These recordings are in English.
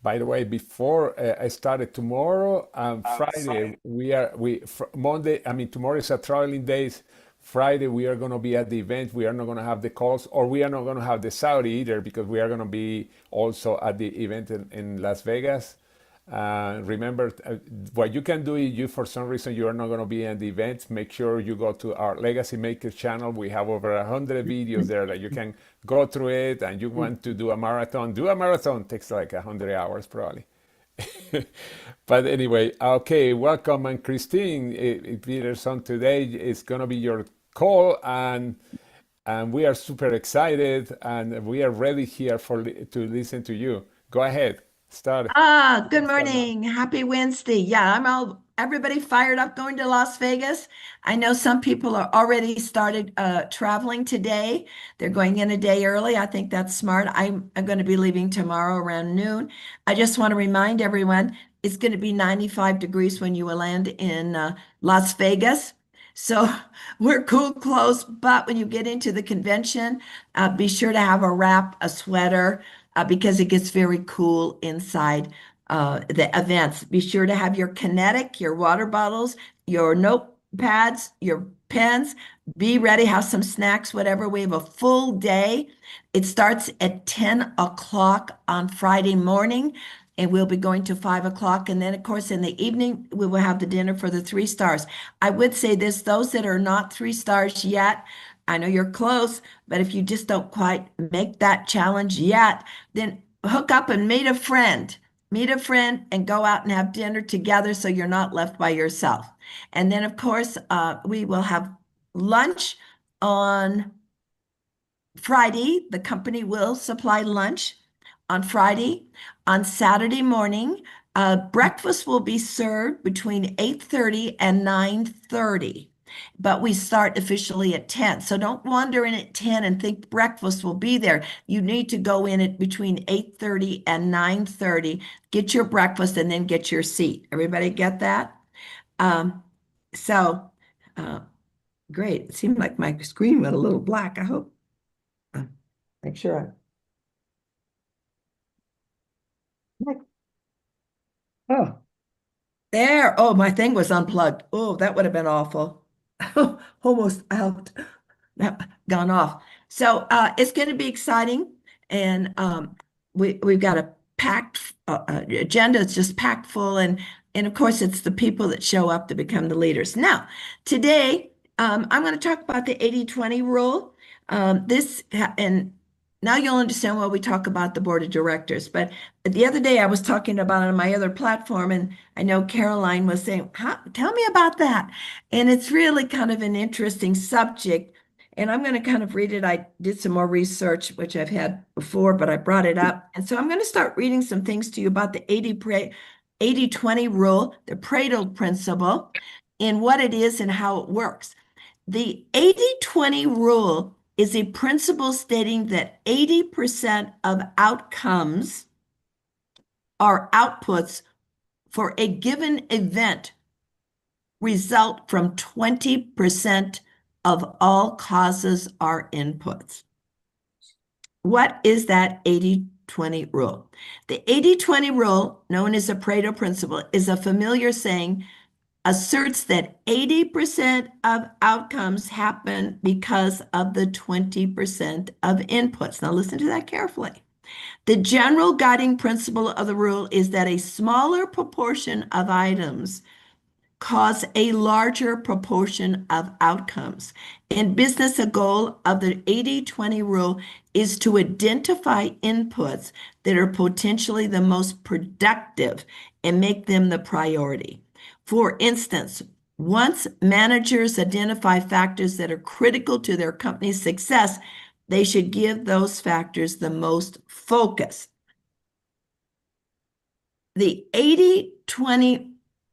By the way, before I started tomorrow and Friday, Friday. Monday. I mean, tomorrow is a traveling days. Friday, we are going to be at the event. We are not going to have the calls, or we are not going to have the Saudi either, because we are going to be also at the event in Las Vegas. Remember, what you can do is you, for some reason, you are not going to be in the event. Make sure you go to our Legacy Makers channel. We have over 100 videos there that you can go through it. And you want to do a marathon? Do a marathon. It takes like 100 hours probably. But anyway, okay, welcome. And Christine Peterson, today is going to be your call, and we are super excited, and we are ready here to listen to you. Go ahead, start. Good morning. Happy Wednesday. Yeah, everybody fired up going to Las Vegas. I know some people are already started traveling today. They're going in a day early. I think that's smart. I'm going to be leaving tomorrow around noon. I just want to remind everyone it's going to be 95 degrees when you land in Las Vegas. So we're cool clothes, but when you get into the convention, be sure to have a wrap, a sweater, because it gets very cool inside the events. Be sure to have your kinetic, your water bottles, your notepads, your pens. Be ready, have some snacks, whatever. We have a full day. It starts at 10 o'clock on Friday morning, and we'll be going to 5 o'clock. And then, of course, in the evening, we will have the dinner for the 3 stars. I would say this, those that are not 3 stars yet, I know you're close, but if you just don't quite make that challenge yet, then hook up and meet a friend. Meet a friend and go out and have dinner together so you're not left by yourself. And then, of course, we will have lunch on Friday. The company will supply lunch on Friday. On Saturday morning, breakfast will be served between 8:30 and 9:30, but we start officially at 10. So don't wander in at 10 and think breakfast will be there. You need to go in at between 8:30 and 9:30, get your breakfast, and then get your seat. Everybody get that? Um, so uh, great. It seemed like my screen went a little black. I hope. uh, Make sure oh, there. Oh, my thing was unplugged. Oh, that would have been awful. Almost out. Gone off. So it's going to be exciting, and we've got a packed agenda. It's just packed full, and of course, it's the people that show up to become the leaders. Now, today, I'm going to talk about the 80-20 rule. And now you'll understand why we talk about the board of directors. But the other day, I was talking about it on my other platform, and I know Caroline was saying, "Tell me about that." And it's really kind of an interesting subject. And I'm going to kind of read it. I did some more research, which I've had before, but I brought it up. And so I'm going to start reading some things to you about the 80-20 rule, the Pareto principle, and what it is and how it works. The 80-20 rule is a principle stating that 80% of outcomes or outputs for a given event result from 20% of all causes or inputs. What is that 80-20 rule? The 80-20 rule, known as the Pareto principle, is a familiar saying, asserts that 80% of outcomes happen because of the 20% of inputs. Now listen to that carefully. The general guiding principle of the rule is that a smaller proportion of items cause a larger proportion of outcomes. In business, a goal of the 80-20 rule is to identify inputs that are potentially the most productive and make them the priority. For instance, once managers identify factors that are critical to their company's success, they should give those factors the most focus. The 80-20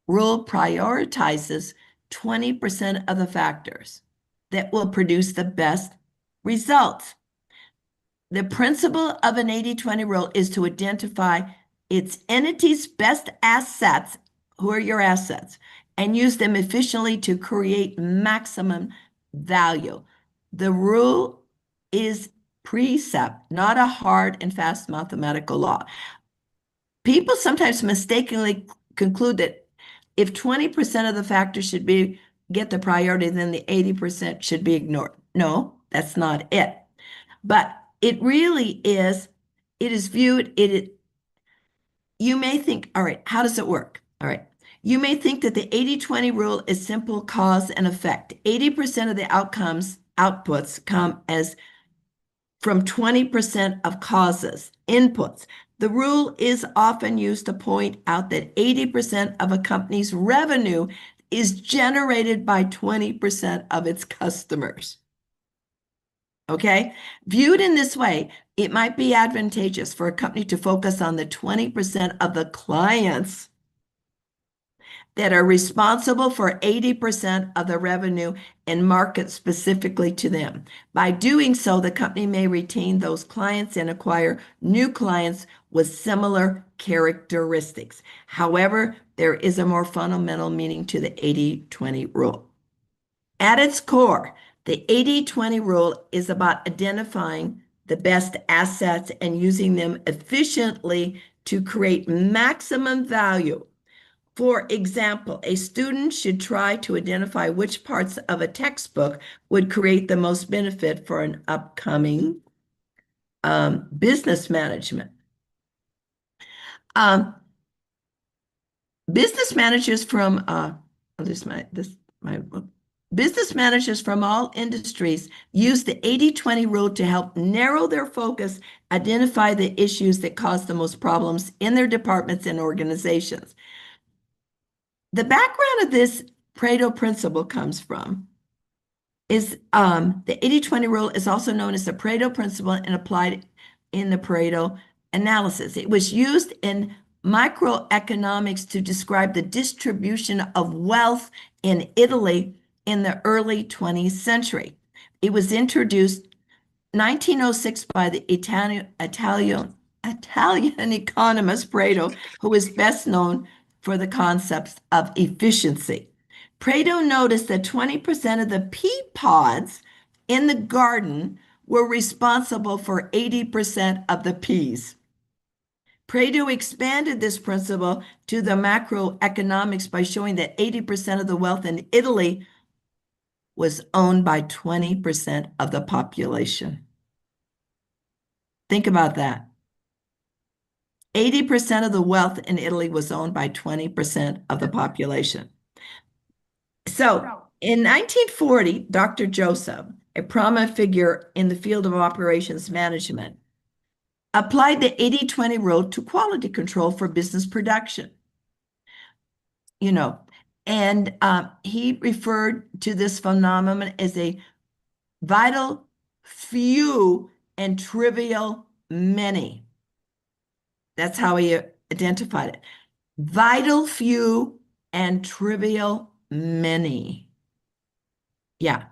rule prioritizes 20% of the factors that will produce the best results. The principle of an 80-20 rule is to identify its entity's best assets, who are your assets, and use them efficiently to create maximum value. The rule is precept, not a hard and fast mathematical law. People sometimes mistakenly conclude that if 20% of the factors should be get the priority, then the 80% should be ignored. No, that's not it. But it really is, it is viewed, you may think, all right, how does it work? All right. You may think that the 80-20 rule is simple cause and effect. 80% of the outputs come as from 20% of causes, inputs. The rule is often used to point out that 80% of a company's revenue is generated by 20% of its customers. Okay? Viewed in this way, it might be advantageous for a company to focus on the 20% of the clients that are responsible for 80% of the revenue and market specifically to them. By doing so, the company may retain those clients and acquire new clients with similar characteristics. However, there is a more fundamental meaning to the 80-20 rule. At its core, the 80-20 rule is about identifying the best assets and using them efficiently to create maximum value. For example, a student should try to identify which parts of a textbook would create the most benefit for an upcoming business management. Business managers from business managers from all industries use the 80-20 rule to help narrow their focus, identify the issues that cause the most problems in their departments and organizations. The background of this Pareto principle comes from is the 80-20 rule is also known as the Pareto principle and applied in the Pareto analysis. It was used in microeconomics to describe the distribution of wealth in Italy in the early 20th century. It was introduced 1906 by the Italian economist Pareto, who is best known for the concepts of efficiency. Pareto noticed that 20% of the pea pods in the garden were responsible for 80% of the peas. Pareto expanded this principle to the macroeconomics by showing that 80% of the wealth in Italy was owned by 20% of the population. Think about that. 80% of the wealth in Italy was owned by 20% of the population. So in 1940, Dr. Joseph, a prominent figure in the field of operations management, applied the 80-20 rule to quality control for business production. And he referred to this phenomenon as a vital few and trivial many. That's how he identified it. Vital few and trivial many. Yeah.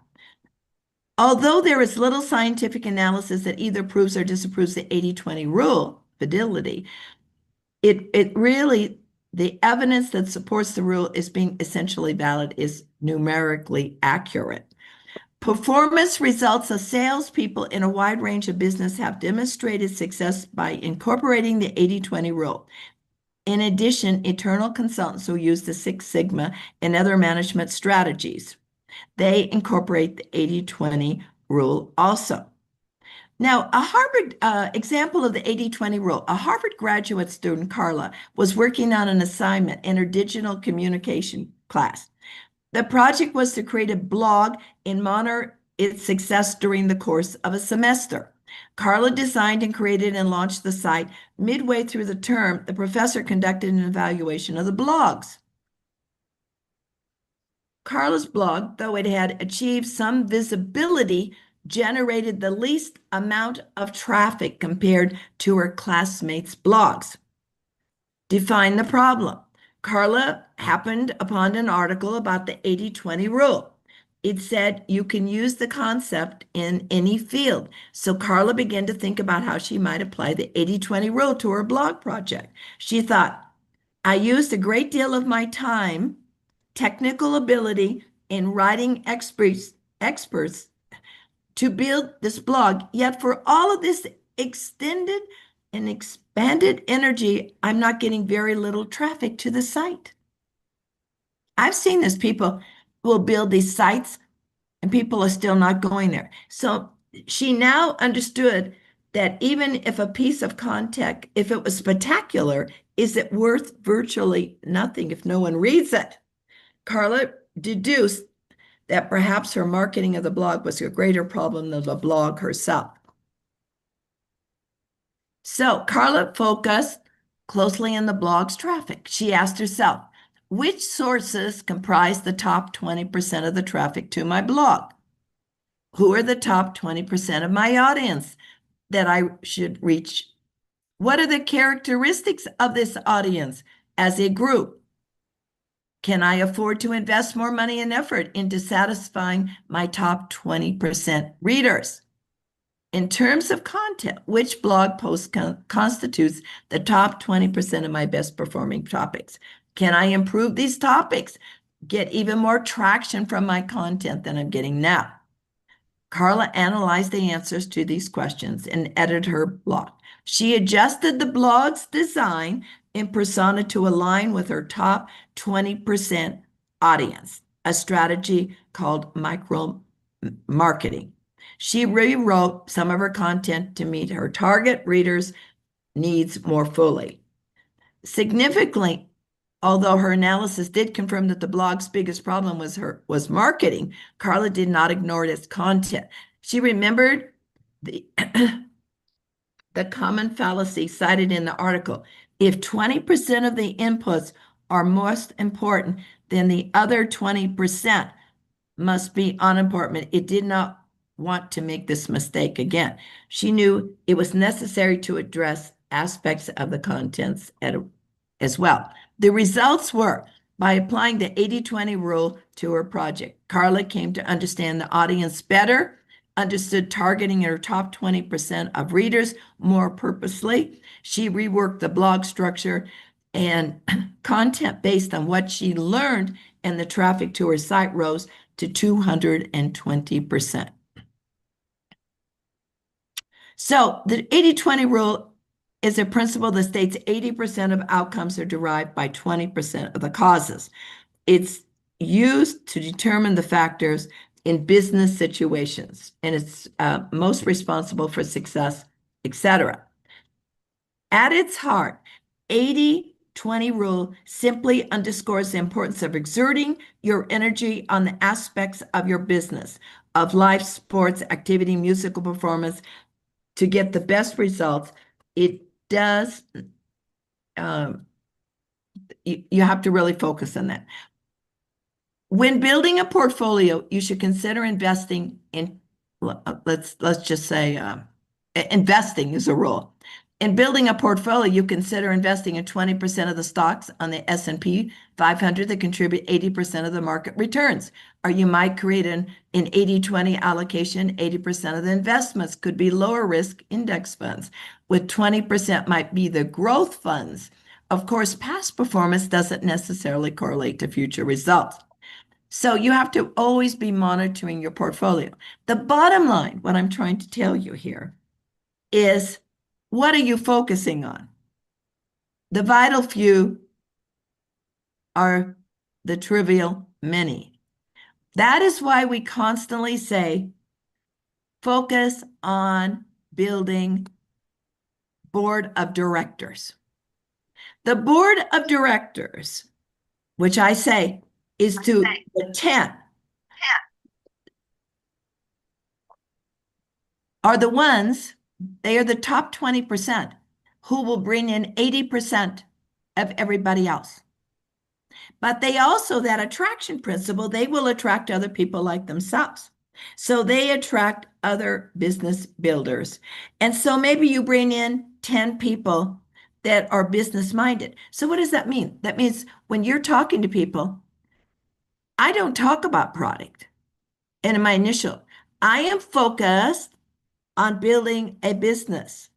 Although there is little scientific analysis that either proves or disapproves the 80-20 rule fidelity, it really, the evidence that supports the rule is being essentially valid is numerically accurate. Performance results of salespeople in a wide range of business have demonstrated success by incorporating the 80-20 rule. In addition, internal consultants who use the Six Sigma and other management strategies, they incorporate the 80-20 rule also. Now, a Harvard example of the 80-20 rule, a Harvard graduate student, Carla, was working on an assignment in her digital communication class. The project was to create a blog and monitor its success during the course of a semester. Carla designed and created and launched the site. Midway through the term, the professor conducted an evaluation of the blogs. Carla's blog, though it had achieved some visibility, generated the least amount of traffic compared to her classmates' blogs. Define the problem. Carla happened upon an article about the 80-20 rule. It said you can use the concept in any field. So Carla began to think about how she might apply the 80-20 rule to her blog project. She thought, I used a great deal of my time, technical ability, and writing experts to build this blog. Yet for all of this extended an expanded energy, I'm not getting very little traffic to the site. I've seen this. People will build these sites and people are still not going there. So she now understood that even if a piece of content, if it was spectacular, is it worth virtually nothing if no one reads it? Carla deduced that perhaps her marketing of the blog was a greater problem than the blog herself. So Carla focused closely on the blog's traffic. She asked herself, which sources comprise the top 20% of the traffic to my blog? Who are the top 20% of my audience that I should reach? What are the characteristics of this audience as a group? Can I afford to invest more money and effort into satisfying my top 20% readers? In terms of content, which blog post constitutes the top 20% of my best performing topics? Can I improve these topics? Get even more traction from my content than I'm getting now? Carla analyzed the answers to these questions and edited her blog. She adjusted the blog's design and persona to align with her top 20% audience, a strategy called micro marketing. She rewrote some of her content to meet her target readers' needs more fully. Significantly, although her analysis did confirm that the blog's biggest problem was marketing, Carla did not ignore its content. She remembered the the common fallacy cited in the article. If 20% of the inputs are most important, then the other 20% must be unimportant. It did not want to make this mistake again. She knew it was necessary to address aspects of the contents as well. The results were, by applying the 80-20 rule to her project, Carla came to understand the audience better, understood targeting her top 20% of readers more purposely. She reworked the blog structure and content based on what she learned, and the traffic to her site rose to 220%. So the 80-20 rule is a principle that states 80% of outcomes are derived by 20% of the causes. It's used to determine the factors in business situations, and it's most responsible for success, etc. At its heart, 80-20 rule simply underscores the importance of exerting your energy on the aspects of your business, of life, sports, activity, musical performance, to get the best results. It does, you have to really focus on that. When building a portfolio, you should consider investing in, let's just say, investing is a rule. In building a portfolio, you consider investing in 20% of the stocks on the S&P 500 that contribute 80% of the market returns. Or you might create an 80-20 allocation. 80% of the investments could be lower risk index funds, with 20% might be the growth funds. Of course, past performance doesn't necessarily correlate to future results. So you have to always be monitoring your portfolio. The bottom line, what I'm trying to tell you here, is what are you focusing on? The vital few are the trivial many. That is why we constantly say, focus on building board of directors. The board of directors, which I say is to the 10, are the ones, they are the top 20% who will bring in 80% of everybody else. But they also, that attraction principle, they will attract other people like themselves. So they attract other business builders. And so maybe you bring in 10 people that are business minded. So what does that mean? That means when you're talking to people, I don't talk about product. And in my initial, I am focused on building a business.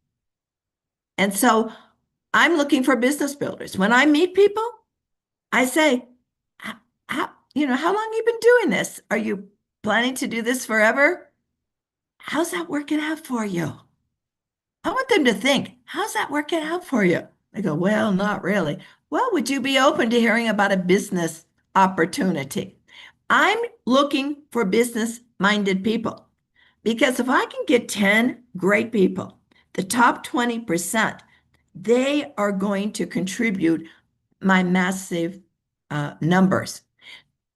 And so I'm looking for business builders. When I meet people, I say, how long have you been doing this? Are you planning to do this forever? How's that working out for you? I want them to think, how's that working out for you? They go, well, not really. Well, would you be open to hearing about a business opportunity? I'm looking for business-minded people because if I can get 10 great people, the top 20%, they are going to contribute my massive numbers.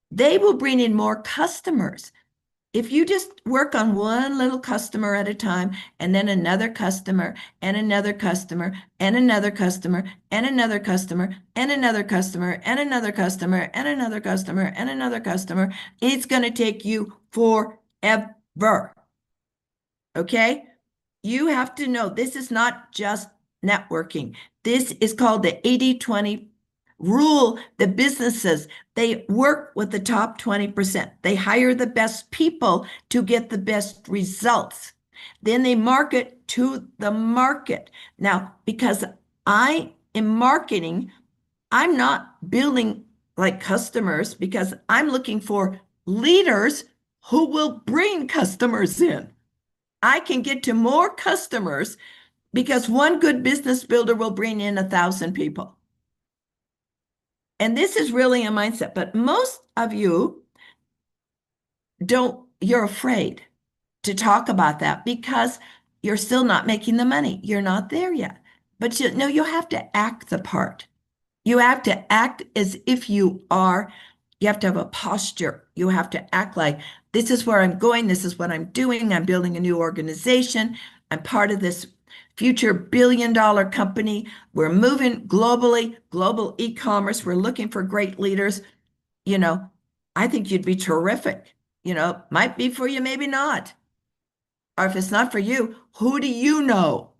They will bring in more customers. If you just work on one little customer at a time, and then another customer, and another customer, and another customer, and another customer, and another customer, and another customer, and another customer, and another customer, it's going to take you forever. Okay? You have to know this is not just networking. This is called the 80-20 rule. The businesses, they work with the top 20%. They hire the best people to get the best results. Then they market to the market. Now, because I am marketing, I'm not building like customers because I'm looking for leaders who will bring customers in. I can get to more customers because one good business builder will bring in 1,000 people. And this is really a mindset, but most of you you're afraid to talk about that because you're still not making the money. You're not there yet. But you have to act the part. You have to act as if you are. You have to have a posture. You have to act like this is where I'm going. This is what I'm doing. I'm building a new organization. I'm part of this future billion-dollar company. We're moving globally, global e-commerce. We're looking for great leaders. I think you'd be terrific. Might be for you, maybe not. Or if it's not for you, who do you know?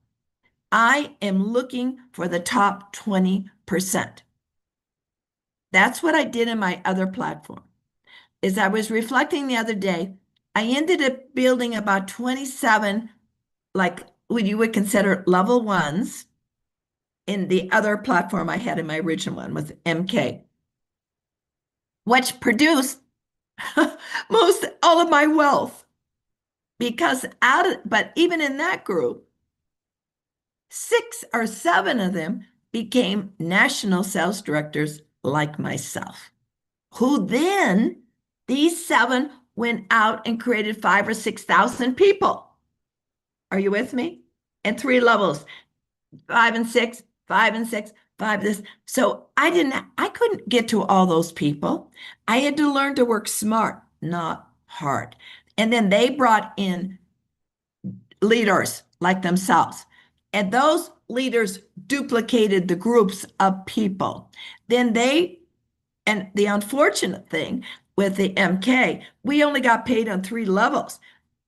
I am looking for the top 20%. That's what I did in my other platform. Is I was reflecting the other day, I ended up building about 27, like what you would consider level ones in the other platform I had in my original one with MK, which produced most all of my wealth. But even in that group, 6 or 7 of them became national sales directors like myself, who then these 7 went out and created 5 or 6,000 people. Are you with me? And 3 levels, 5 and 6, 5 and 6, 5 this. So I couldn't get to all those people. I had to learn to work smart, not hard. And then they brought in leaders like themselves. And those leaders duplicated the groups of people. And the unfortunate thing with the MK, we only got paid on 3 levels.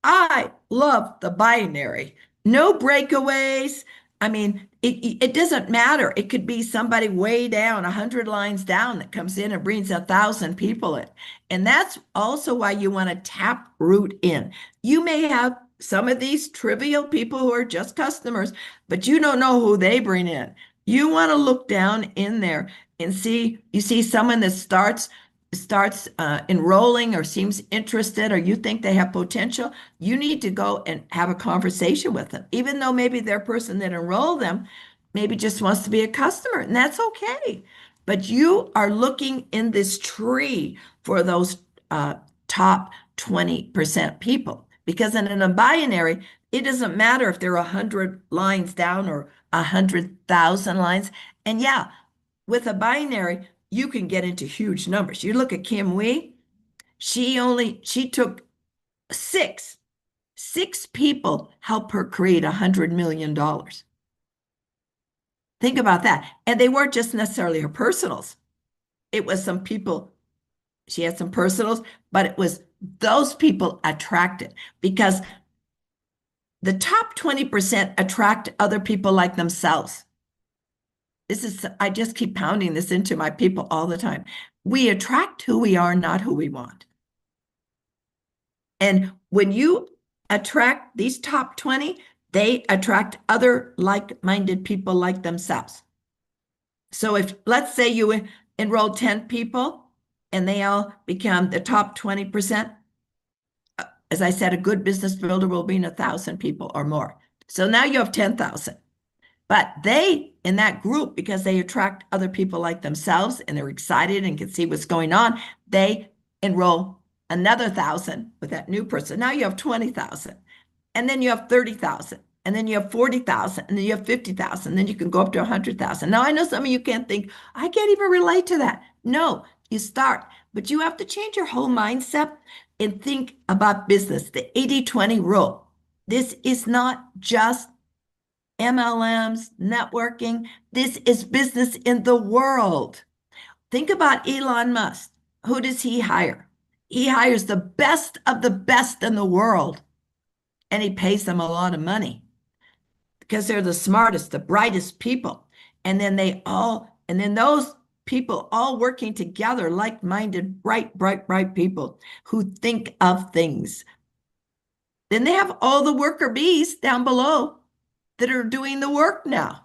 I love the binary. No breakaways. I mean, it doesn't matter. It could be somebody way down, 100 lines down that comes in and brings 1,000 people in. And that's also why you want to tap root in. You may have some of these trivial people who are just customers, but you don't know who they bring in. You want to look down in there and you see someone that starts enrolling or seems interested, or you think they have potential, you need to go and have a conversation with them, even though maybe their person that enrolled them maybe just wants to be a customer, and that's okay. But you are looking in this tree for those top 20% people, because in a binary, it doesn't matter if they're 100 lines down or 100,000 lines. And yeah, with a binary, you can get into huge numbers. You look at Kim Wee, she took 6 people help her create $100 million. Think about that. And they weren't just necessarily her personals. It was some people, she had some personals, but it was those people attracted, because the top 20% attract other people like themselves. I just keep pounding this into my people all the time. We attract who we are, not who we want. And when you attract these top 20, they attract other like-minded people like themselves. So if, let's say you enroll 10 people and they all become the top 20%, as I said, a good business builder will be in 1,000 people or more. So now you have 10,000. But they, in that group, because they attract other people like themselves and they're excited and can see what's going on, they enroll another 1,000 with that new person. Now you have 20,000. And then you have 30,000. And then you have 40,000. And then you have 50,000. Then you can go up to 100,000. Now I know some of you can't think, I can't even relate to that. No, you start, but you have to change your whole mindset and think about business, the 80-20 rule. This is not just MLMs, networking. This is business in the world. Think about Elon Musk. Who does he hire? He hires the best of the best in the world, and he pays them a lot of money because they're the smartest, the brightest people. And then those people all working together, like-minded, bright people who think of things. Then they have all the worker bees down below that are doing the work now,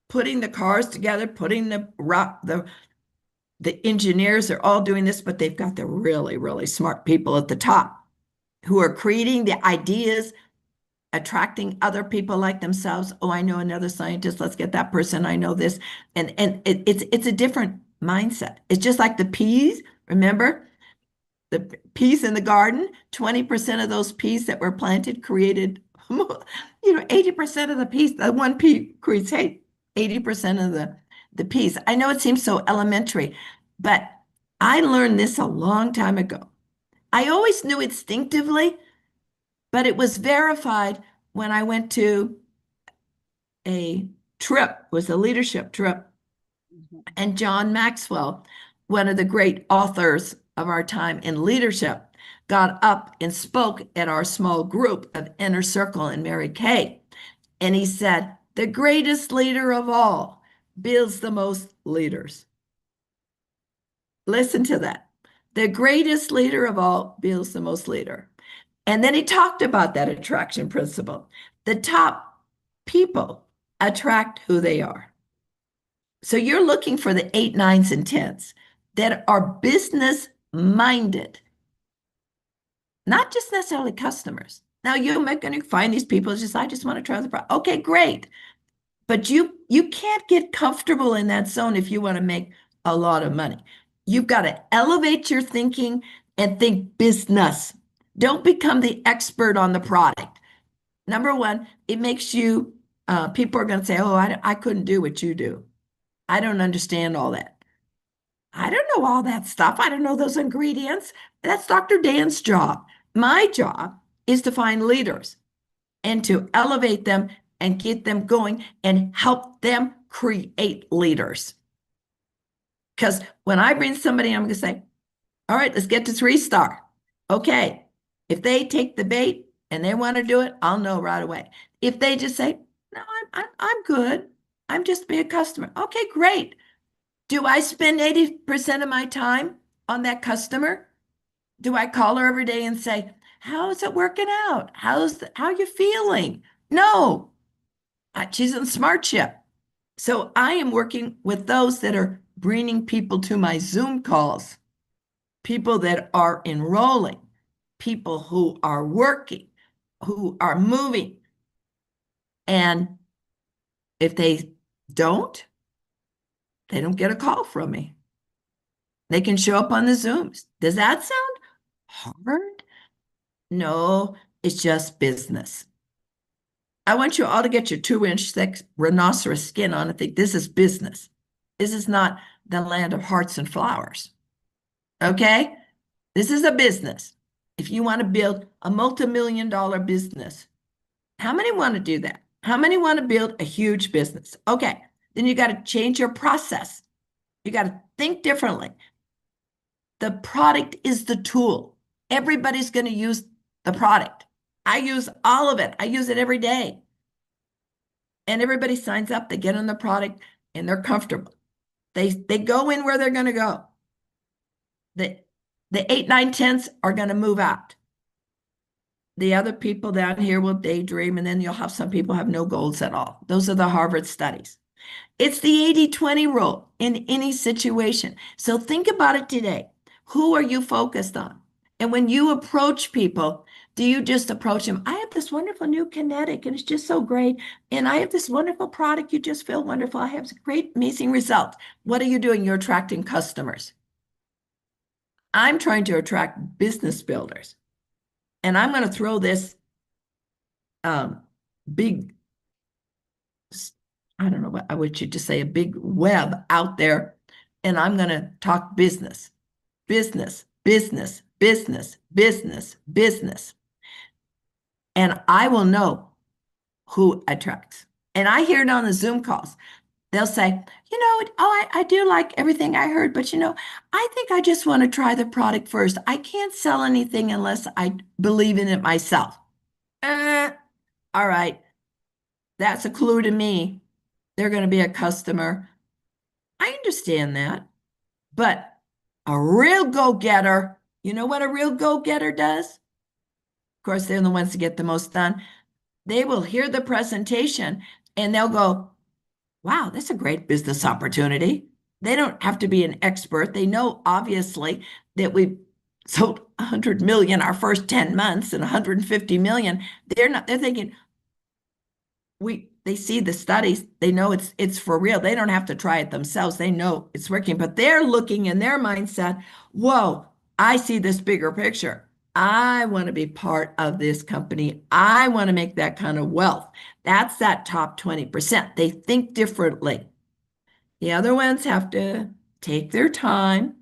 putting the cars together, putting the engineers are all doing this, but they've got the really, really smart people at the top who are creating the ideas, attracting other people like themselves. Oh, I know another scientist. Let's get that person. I know this. And it's a different mindset. It's just like the peas. Remember? The peas in the garden, 20% of those peas that were planted created, 80% of the peas, the one pea creates 80% of the peas. I know it seems so elementary, but I learned this a long time ago. I always knew instinctively, but it was verified when I went to a trip, it was a leadership trip, and John Maxwell, one of the great authors of our time in leadership, got up and spoke at our small group of Inner Circle and Mary Kay. And he said, the greatest leader of all builds the most leaders. Listen to that. The greatest leader of all builds the most leader. And then he talked about that attraction principle. The top people attract who they are. So you're looking for the 8, 9s, and 10s that are business minded, not just necessarily customers. Now you're going to find these people just, I just want to try the product. Okay, great. But you can't get comfortable in that zone if you want to make a lot of money. You've got to elevate your thinking and think business. Don't become the expert on the product. Number one, it makes you, people are going to say, oh, I couldn't do what you do. I don't understand all that. I don't know all that stuff. I don't know those ingredients. That's Dr. Dan's job. My job is to find leaders and to elevate them and get them going and help them create leaders. Because when I bring somebody, I'm going to say, all right, let's get to 3-star. Okay. If they take the bait and they want to do it, I'll know right away. If they just say, no, I'm good. I'm just being a customer. Okay, great. Do I spend 80% of my time on that customer? Do I call her every day and say, how is it working out? How are you feeling? No, she's in SmartShip. So I am working with those that are bringing people to my Zoom calls, people that are enrolling, people who are working, who are moving. And if they don't get a call from me. They can show up on the Zooms. Does that sound hard? No, it's just business. I want you all to get your 2-inch thick rhinoceros skin on and think this is business. This is not the land of hearts and flowers. Okay? This is a business. If you want to build a multi-million-dollar business, how many want to do that? How many want to build a huge business? Okay, then you got to change your process. You got to think differently. The product is the tool. Everybody's going to use the product. I use all of it. I use it every day. And everybody signs up, they get on the product, and they're comfortable. They go in where they're going to go. The 8, 9, 10s are going to move out. The other people down here will daydream, and then you'll have some people have no goals at all. Those are the Harvard studies. It's the 80-20 rule in any situation. So think about it today. Who are you focused on? And when you approach people, Do you just approach them? I have this wonderful new kinetic and it's just so great. And I have this wonderful product. You just feel wonderful. I have great, amazing results. What are you doing? You're attracting customers. I'm trying to attract business builders. And I'm going to throw this um, big, I don't know what I would you just say, a big web out there. And I'm going to talk business, business, business, business, business, business. And I will know who attracts. And I hear it on the Zoom calls. They'll say, I do like everything I heard, but I think I just want to try the product first. I can't sell anything unless I believe in it myself. All right. That's a clue to me. They're going to be a customer. I understand that. But a real go-getter, you know what a real go-getter does? Of course, they're the ones that get the most done. They will hear the presentation and they'll go, wow, that's a great business opportunity. They don't have to be an expert. They know, obviously, that we sold 100 million our first 10 months and 150 million. They're thinking, they see the studies, they know it's for real. They don't have to try it themselves. They know it's working, but they're looking in their mindset, whoa, I see this bigger picture. I want to be part of this company. I want to make that kind of wealth. That's that top 20%. They think differently. The other ones have to take their time.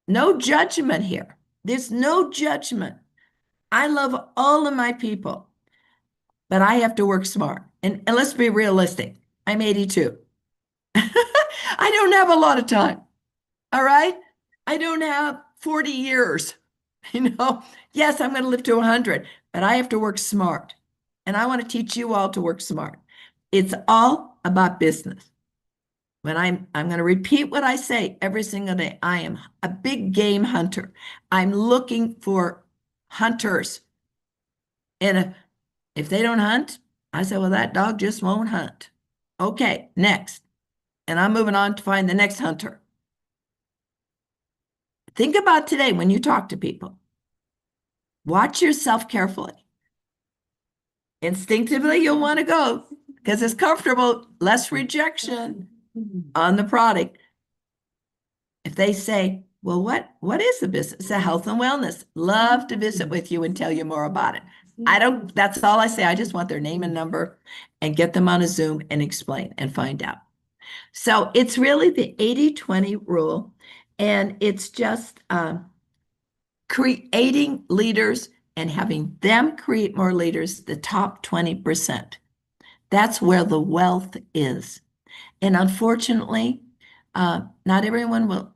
No judgment here. There's no judgment. I love all of my people, but I have to work smart. And let's be realistic. I'm 82. I don't have a lot of time. All right. I don't have 40 years. You know, yes, I'm going to live to 100, but I have to work smart. And I want to teach you all to work smart. It's all about business. When I'm going to repeat what I say every single day. I am a big game hunter. I'm looking for hunters. And if they don't hunt, I say, well, that dog just won't hunt. Okay, next. And I'm moving on to find the next hunter. Think about today when you talk to people. Watch yourself carefully. Instinctively, you'll want to go because it's comfortable, less rejection on the product. If they say, well, what is the business? It's a health and wellness. Love to visit with you and tell you more about it. That's all I say. I just want their name and number and get them on a Zoom and explain and find out. So it's really the 80-20 rule. And it's just creating leaders and having them create more leaders, the top 20%. That's where the wealth is. And unfortunately, not everyone will.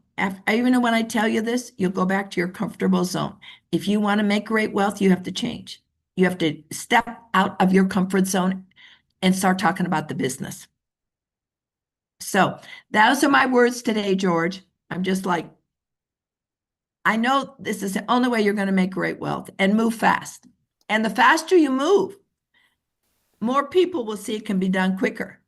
Even when I tell you this, you'll go back to your comfortable zone. If you want to make great wealth, you have to change. You have to step out of your comfort zone and start talking about the business. So those are my words today, George. I'm just like, I know this is the only way you're going to make great wealth and move fast. And the faster you move, more people will see it can be done quicker.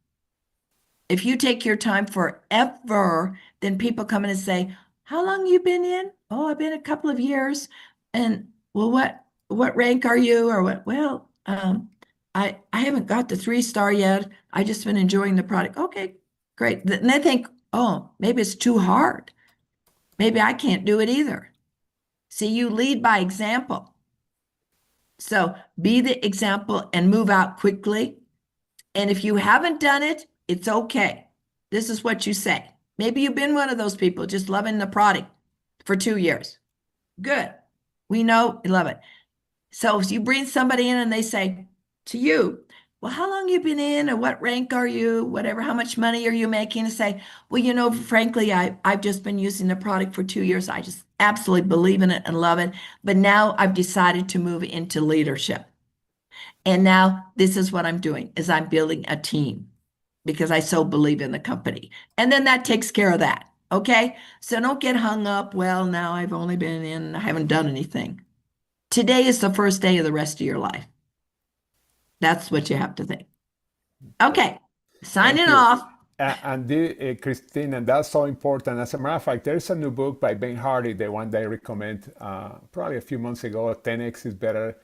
If you take your time forever, then people come in and say, how long you been in? Oh, I've been a couple of years. And well, what rank are you? Or what? Well, I haven't got the 3-star yet. I just been enjoying the product. Okay, great. Then they think, oh, maybe it's too hard. Maybe I can't do it either. See, you lead by example. So be the example and move out quickly. And if you haven't done it, it's okay. This is what you say. Maybe you've been one of those people just loving the product for 2 years. Good. We know you love it. So if you bring somebody in and they say to you, well, how long you been in or what rank are you, whatever, how much money are you making? And say, well, frankly, I've just been using the product for 2 years. I just absolutely believe in it and love it. But now I've decided to move into leadership. And now this is what I'm doing is I'm building a team because I so believe in the company. And then that takes care of that. Okay. So don't get hung up. Well, now I've only been in, I haven't done anything. Today is the first day of the rest of your life. That's what you have to think. Okay. Thank Signing you. off. Christine, and that's so important. As a matter of fact, there's a new book by Ben Hardy, the one that I recommend probably a few months ago, 10X is Better.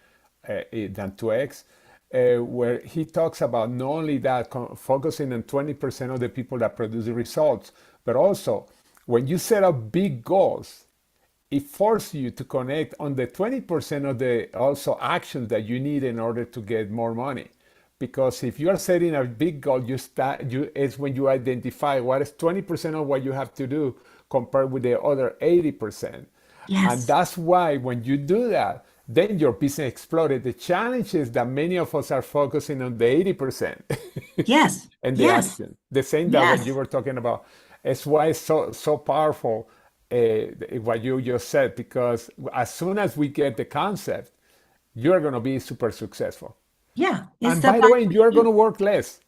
than 2x, where he talks about not only that focusing on 20% of the people that produce the results, but also when you set up big goals, it forces you to connect on the 20% of the also actions that you need in order to get more money. Because if you are setting a big goal, it's when you identify what is 20% of what you have to do compared with the other 80%. And Yes. that's why when you do that, then your business exploded. The challenge is that many of us are focusing on the 80% Yes. and the Yes. action. The same that what you Yes. were talking about. It's why it's so powerful what you just said, because as soon as we get the concept, you're going to be super successful. Yeah. It's And by the about way, you're going to work less.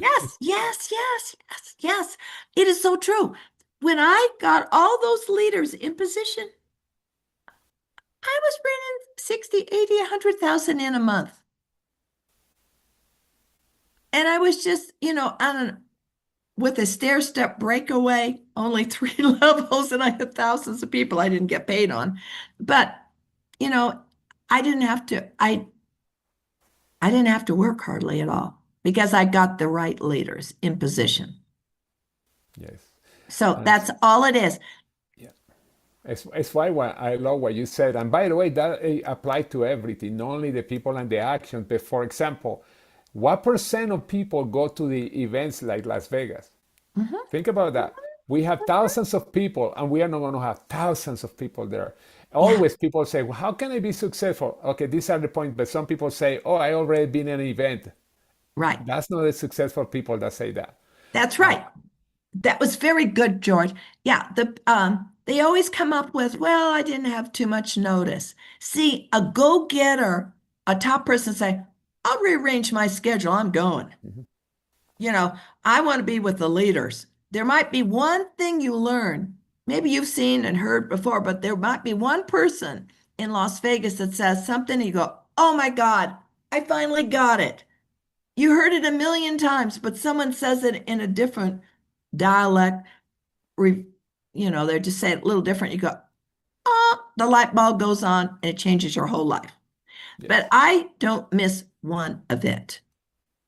yes, yes, yes, yes, yes. It is so true. When I got all those leaders in position, I was bringing 60, 80, 100,000 in a month. And I was just, with a stair step breakaway, only three levels, and I had thousands of people I didn't get paid on. But, you know, I didn't have to, I didn't have to work hardly at all because I got the right leaders in position. Yes. So And that's all it is. yeah. It's why I love what you said. And by the way, that applies to everything, not only the people and the action. But for example, what percent of people go to the events like Las Vegas? Mhm, Think about mhm, that. We have mhm. thousands of people, and we are not going to have thousands of people there. Yeah, Always people say, well, how can I be successful? Okay, these are the points. But some people say, oh, I already been in an event. right. That's not the successful people that say that. That's right. That was very good, George. Yeah, they always come up with, well, I didn't have too much notice. See, a go-getter, a top person say, I'll rearrange my schedule. I'm going. Mhm. You know, I want to be with the leaders. There might be one thing you learn. Maybe you've seen and heard before, but there might be one person in Las Vegas that says something and you go, oh my God, I finally got it. You heard it a million times, but someone says it in a different dialect, re, they just say it a little different. You go, oh, the light bulb goes on and it changes your whole life. But Yes. I don't miss one event.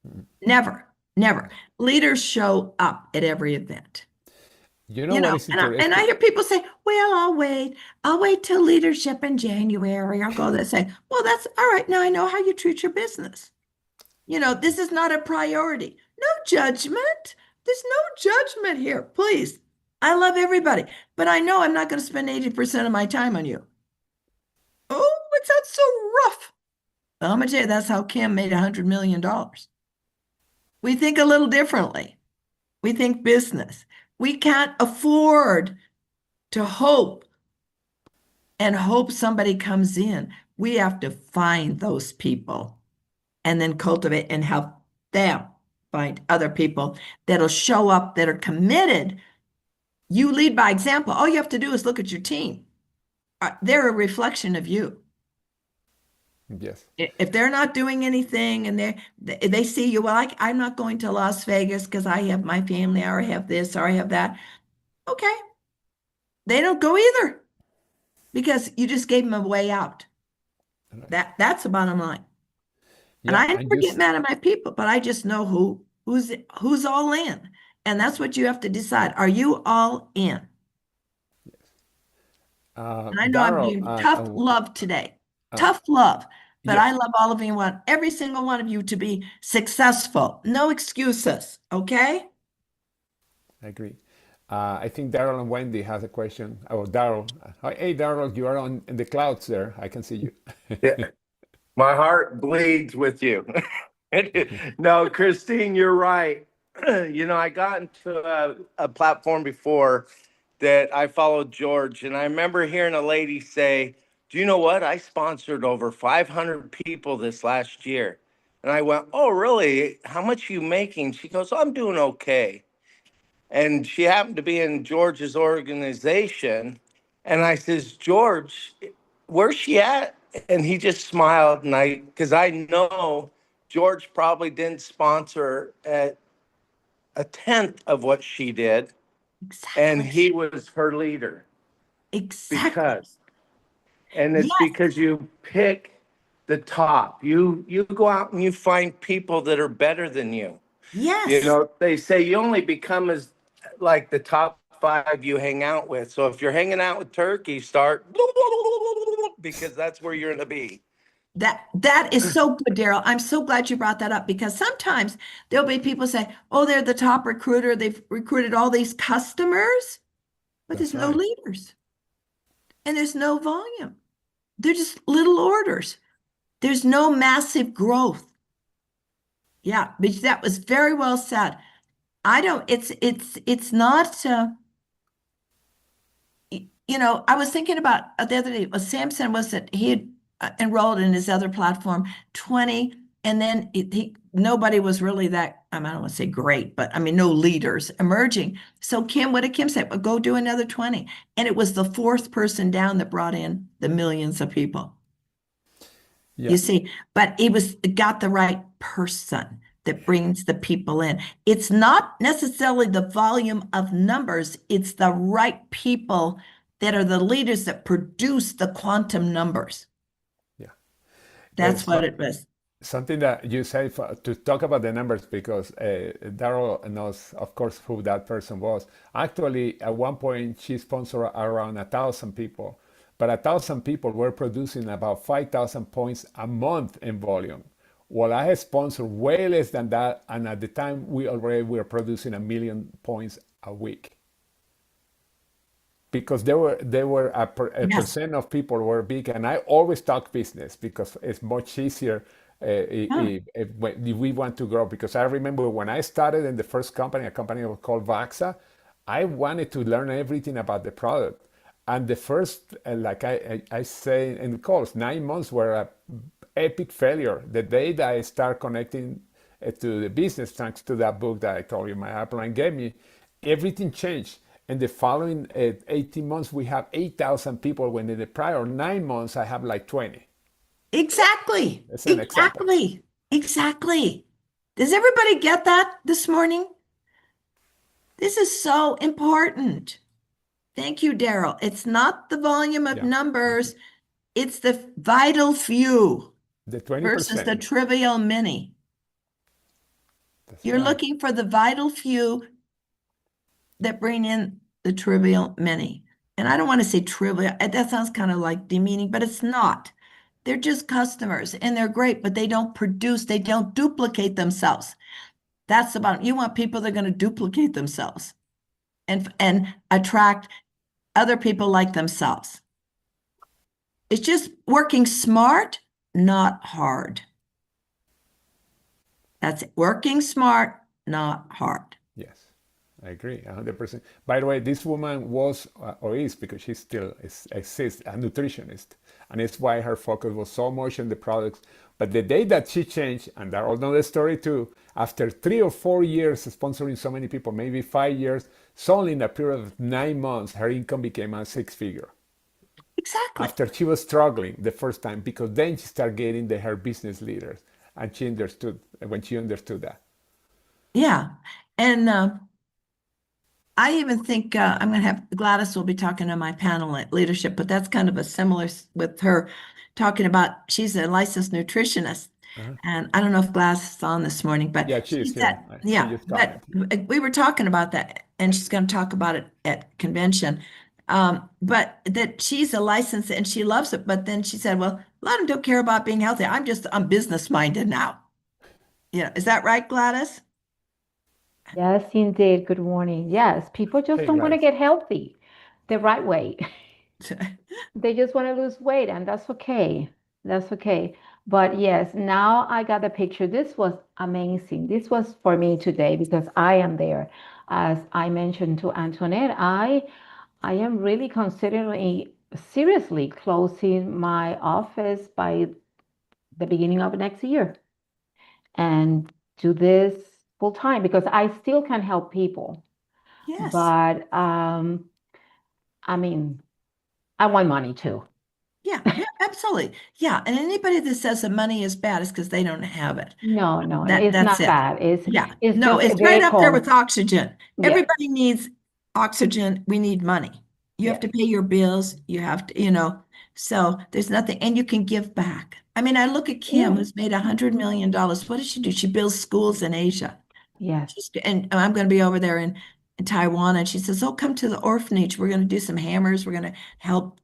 Mhm. Never, never. Leaders show up at every event. You know what is And I interesting? hear people say, well, I'll wait till leadership in January. I'll go there say, well, that's all right. Now I know how you treat your business. This is not a priority. No judgment. There's no judgment here. Please. I love everybody, but I know I'm not going to spend 80% of my time on you. Oh, it sounds so rough. Well, I'm going to tell you, that's how Kim made $100 million. We think a little differently. We think business. We can't afford to hope somebody comes in. We have to find those people and then cultivate and help them find other people that'll show up that are committed. You lead by example. All you have to do is look at your team. They're a reflection of you. Yes. If they're not doing anything and they see you, well, I'm not going to Las Vegas because I have my family, or I have this, or I have that. Okay, they don't go either because you just gave them a way out. Right. That's the bottom line. And Yeah. I And never get just mad at my people, but I just know who's all in. And that's what you have to decide. Are you all in? And I know I'm Daryl, being tough love today. uh, Tough love. But I yes, love all of you and want every single one of you to be successful. No excuses. Okay? I agree. I think Daryl and Wendy has a question. Oh, Daryl. Hey, Daryl, you are on in the clouds there. I can see you. Yeah, my heart bleeds with you. No, Christine, you're right. I got into a platform before that I followed George, and I remember hearing a lady say, do you know what? I sponsored over 500 people this last year. And I went, oh, really? How much are you making? She goes, I'm doing okay. And she happened to be in George's organization. And I says, George, where's she at? And he just smiled. And because I know George probably didn't sponsor at a tenth of what she did. And Exactly. he was her leader Exactly. because, and it's Yes. because you pick the top. You go out and you find people that are better than you. Yes. They say you only become as like the top 5 you hang out with. So if you're hanging out with Turkey, start because that's where you're going to be. That is so good, Daryl. I'm so glad you brought that up because sometimes there'll be people say, "Oh, they're the top recruiter. They've recruited all these customers," but That's there's no right. leaders and there's no volume. They're just little orders. There's no massive growth. Yeah, but that was very well said. I don't. It's not. I was thinking about the other day, was Samson was that he had enrolled in his other platform 20, and then nobody was really that, I don't want to say great, but I mean, no leaders emerging. So what did Kim say? Well, go do another 20. And it was the fourth person down that brought in the millions of people. Yeah. You see, but it got the right person that brings the people in. It's not necessarily the volume of numbers, it's the right people that are the leaders that produce the quantum numbers. Yeah. That's So, what it was. something that you say to talk about the numbers because Daryl knows, of course, who that person was. Actually, at one point, she sponsored around 1,000 people, but 1,000 people were producing about 5,000 points a month in volume. Well, I had sponsored way less than that, and at the time, we already were producing 1,000,000 points a week because there were a Yes. percent of people were big, and I always talk business because it's much easier Yeah. if we want to grow. Because I remember when I started in the first company, a company called Vaxa, I wanted to learn everything about the product. And the first, like I say in the calls, 9 months were a epic failure. The day that I start connecting to the business, thanks to that book that I told you my upline gave me, everything changed. In the following 18 months, we have 8,000 people, when in the prior 9 months, I have like 20. Exactly. That's an example. Exactly. Exactly. Does everybody get that this morning? This is so important. Thank you, Daryl. It's not the volume of Yeah, numbers, it's the vital few the versus the 20%. trivial many. That's You're right. looking for the vital few that bring in the trivial many. And I don't want to say trivial, that sounds kind of like demeaning, but it's not. They're just customers and they're great, but they don't produce, they don't duplicate themselves. That's about, you want people that are going to duplicate themselves and attract other people like themselves. It's just working smart, not hard. That's it. Working smart, not hard. Yes, I agree, 100%. By the way, this woman was or is, because she still exists, a nutritionist, and it's why her focus was so much on the products. But the day that she changed, and I all know the story too, after 3 or 4 years sponsoring so many people, maybe 5 years, suddenly in a period of 9 months, her income became a six-figure. Exactly. After she was struggling the first time, because then she started getting her business leaders, and she understood when she understood that. Yeah. And I even think I'm going to have Gladys will be talking on my panel at leadership, but that's kind of a similar with her talking about she's a licensed nutritionist. Uh-huh. And I don't know if Gladys is on this morning, but Yeah, she she is said, here. She yeah, just but commented. we were talking about that and she's going to talk about it at convention. But that she's a licensed and she loves it. But then she said, well, a lot of them don't care about being healthy. I'm business minded now. Yeah. Is that right, Gladys? Yes, indeed. Good morning. Yes, people just Hey, don't want to Gladys. get healthy the right way. They just want to lose weight, and that's okay. That's okay. But yes, now I got the picture. This was amazing. This was for me today because I am there. As I mentioned to Antoinette, I am really considering seriously closing my office by the beginning of next year and do this full time because I still can help people. Yes. But I mean, I want money too. Yeah, yeah, absolutely. Yeah. And anybody that says the money is bad is because they don't have it. No, no, That's it's not it. bad. Yeah. It's No, just a it's right up there with vehicle. oxygen. Yes, Everybody needs oxygen. We need money. You have Yes. to pay your bills. You have to, so there's nothing, and you can give back. I mean, I look at Kim, Yeah. who's made $100 million. What does she do? She builds schools in Asia. Yes. And I'm going to be over there in Taiwan. And she says, "Oh, come to the orphanage. We're going to do some hammers. We're going to help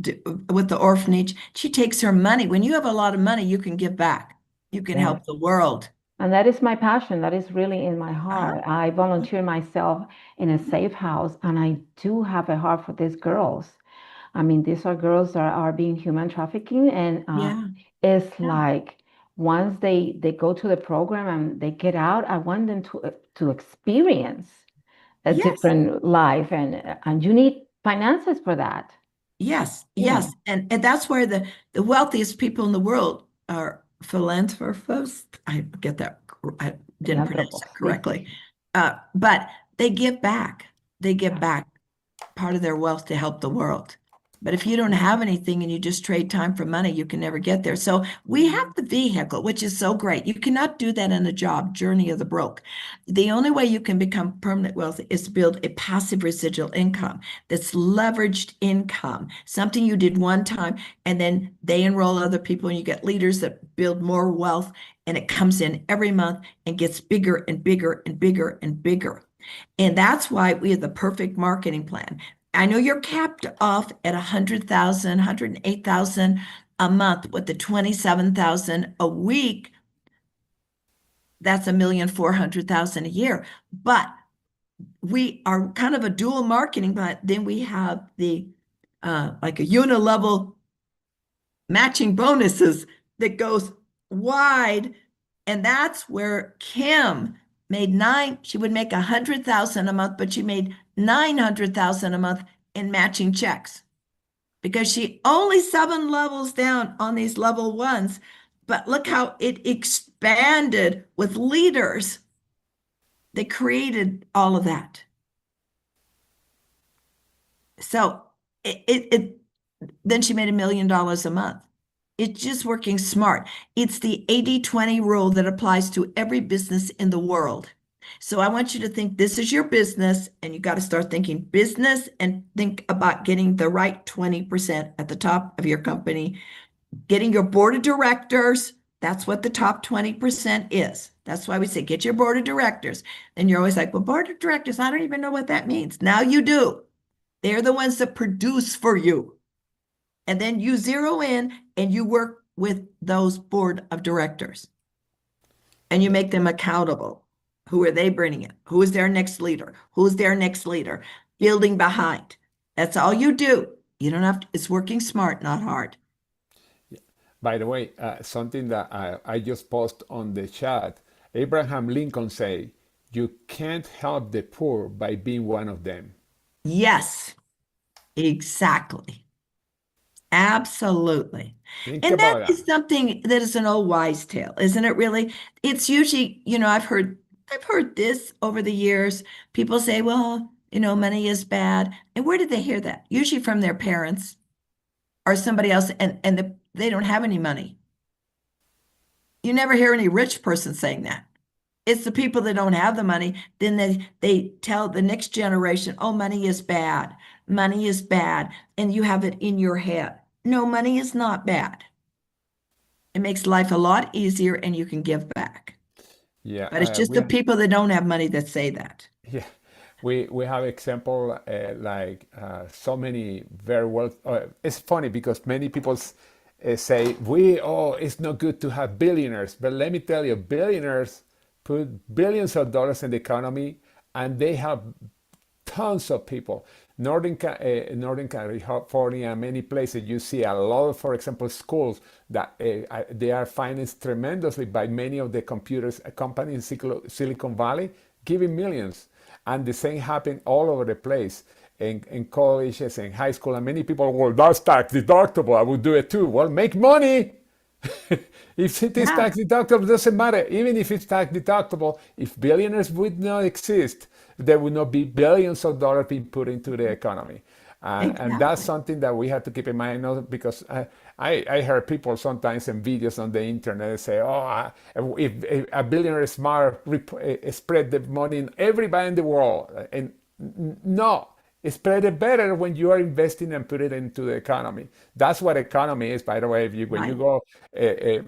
do, with the orphanage." She takes her money. When you have a lot of money, you can give back. You can Yes. help the world. And that is my passion. That is really in my Uh-huh. heart. I volunteer myself in a safe house, and I do have a heart for these girls. I mean, these are girls that are being human trafficking, and Yeah. it's Yeah. like once they go to the program and they get out, I want them to experience a Yes. different life, and you need finances for that. Yes, You yes. know, And that's where the wealthiest people in the world are philanthropists. I get that. I didn't pronounce philanthropos. that Sí, sí. correctly. But they give back. They give Yeah. back part of their wealth to help the world. But if you don't have anything and you just trade time for money, you can never get there. So we have the vehicle, which is so great. You cannot do that in a job, journey of the broke. The only way you can become permanent wealthy is to build a passive residual income that's leveraged income, something you did one time, and then they enroll other people, and you get leaders that build more wealth, and it comes in every month and gets bigger and bigger and bigger and bigger. And that's why we have the perfect marketing plan. I know you're capped off at 100,000, 108,000 a month with the 27,000 a week. That's 1,400,000 a year. But we are kind of a dual marketing, but then we have the like a unilevel matching bonuses that goes wide. And that's where Kim made she would make 100,000 a month, but she made 900,000 a month in matching checks because she only 7 levels down on these level ones. But look how it expanded with leaders. They created all of that. So it then she made $1 million a month. It's just working smart. It's the 80-20 rule that applies to every business in the world. So I want you to think this is your business, and you got to start thinking business and think about getting the right 20% at the top of your company, getting your board of directors. That's what the top 20% is. That's why we say get your board of directors. And you're always like, well, board of directors, I don't even know what that means. Now you do. They're the ones that produce for you. And then you zero in and you work with those board of directors and you make them accountable. Who are they bringing in? Who is their next leader? Who's their next leader? Building behind. That's all you do. You don't have to, it's working smart, not hard. By the way, something that I just post on the chat, Abraham Lincoln say, you can't help the poor by being one of them. Yes, exactly. Absolutely. Think And that about that. is something that is an old wise tale, isn't it really? It's usually, I've heard this over the years. People say, well, money is bad. And where did they hear that? Usually from their parents or somebody else, and they don't have any money. You never hear any rich person saying that. It's the people that don't have the money. Then they tell the next generation, oh, money is bad. Money is bad. And you have it in your head. No, money is not bad. It makes life a lot easier and you can give back. Yeah, But it's just the people that don't have money that say that. yeah, we have example like so many very well. It's funny because many people say it's not good to have billionaires, but let me tell you, billionaires put billions of dollars in the economy, and they have tons of people. Northern California, many places you see a lot of, for example, schools that they are financed tremendously by many of the computers companies in Silicon Valley, giving millions. And the same happened all over the place in colleges and high school. And many people, well, that's tax deductible. I would do it too. Well, make money. If it is Yeah, tax deductible, it doesn't matter. Even if it's tax deductible, if billionaires would not exist, there would not be billions of dollars being put into the economy. And that's exactly. something that we have to keep in mind, because I heard people sometimes in videos on the internet say, oh, if a billionaire smart spread the money in everybody in the world. And no, spread it better when you are investing and put it into the economy. That's what economy is, by the way. If you when you Right. go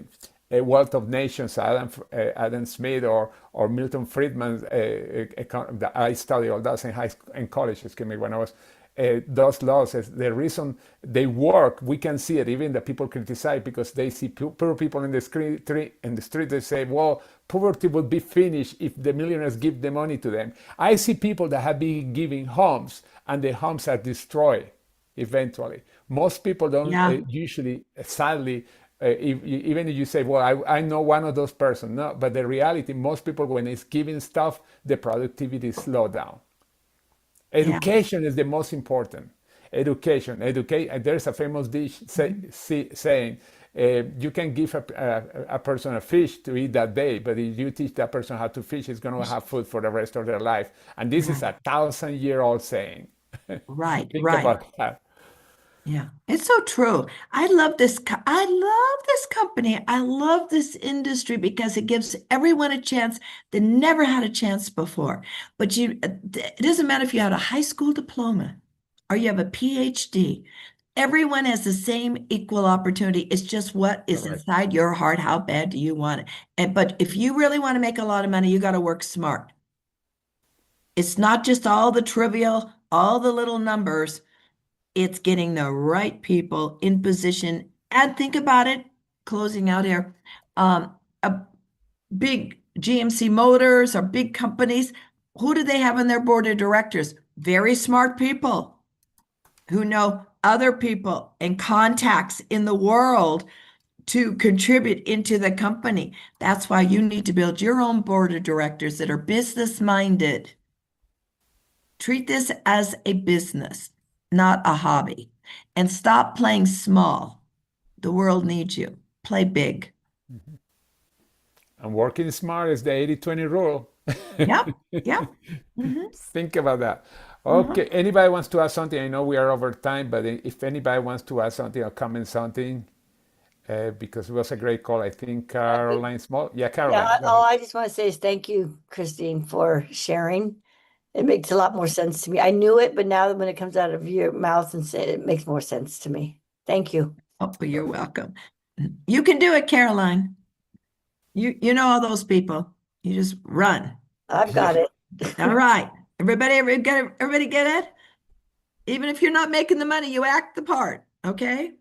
a Wealth of Nations, Adam Smith or Milton Friedman, I studied all that in high school, in college, excuse me, when I was those laws. The reason they work, we can see it. Even the people criticize because they see poor people in the street. They say, "Well, poverty will be finished if the millionaires give the money to them." I see people that have been giving homes, and the homes are destroyed eventually. Most people don't Yeah. usually, sadly. Even if you say, well, I know one of those persons, no, but the reality, most people, when it's giving stuff, the productivity slow down. Yeah. Education is the most important. Education, educate. There's a famous saying, you can give a person a fish to eat that day, but if you teach that person how to fish, he's going to have food for the rest of their life. And this is Right. 1,000-year-old saying. Right. Think Right. about that. Yeah, it's so true. I love this. I love this company. I love this industry because it gives everyone a chance that never had a chance before. But it doesn't matter if you had a high school diploma or you have a PhD. Everyone has the same equal opportunity. It's just what is Correct. inside your heart. How bad do you want it? But if you really want to make a lot of money, you got to work smart. It's not just all the trivial, all the little numbers. It's getting the right people in position. And think about it, closing out here, a big GMC Motors or big companies, who do they have on their board of directors? Very smart people who know other people and contacts in the world to contribute into the company. That's why you need to build your own board of directors that are business minded. Treat this as a business, not a hobby. And stop playing small. The world needs you. Play big. And working smart is the 80-20 rule. Yep. Yep. Mhm. Think about that. Mhm. Okay, anybody wants to add something? I know we are over time, but if anybody wants to add something or comment something, because it was a great call. I think Caroline Small. Yeah, Caroline, Yeah, go all ahead. I just want to say is thank you, Christine, for sharing. It makes a lot more sense to me. I knew it, but now that when it comes out of your mouth and said it makes more sense to me. Thank you. Oh, you're welcome. You can do it, Caroline. You know all those people. You just run. I've got Yeah. it. All right. Everybody get it? Even if you're not making the money, you act the part. Okay.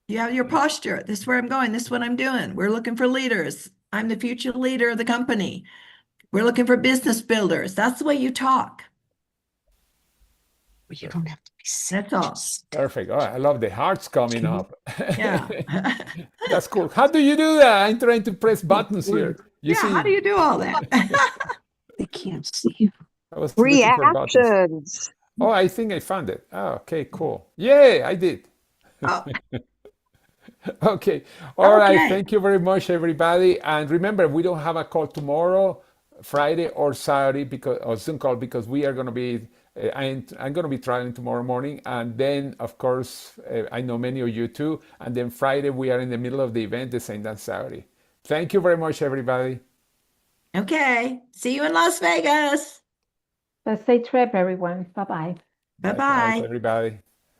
You have your posture. This is where I'm going. This is what I'm doing. We're looking for leaders. I'm the future leader of the company. We're looking for business builders. That's the way you talk. You don't have to be That's all. serious. Perfect. Oh, I love the hearts coming up. Yeah. That's cool. How do you do that? I'm trying to press buttons here. You Yeah. How do see, you do all that? They can't see you. I was looking for buttons. Reactions. Oh, I think I found it. Oh, okay, cool. Yay, I did. Oh, Okay. All right. okay. Thank you very much, everybody. And remember, we don't have a call tomorrow, Friday or Saturday, because or Zoom call because we are going to be. I'm going to be traveling tomorrow morning, and then of course I know many of you too. And then Friday we are in the middle of the event, the same as Saturday. Thank you very much, everybody. Okay. See you in Las Vegas. Have a safe trip, everyone. Bye-bye. Likewise, Bye-bye. everybody.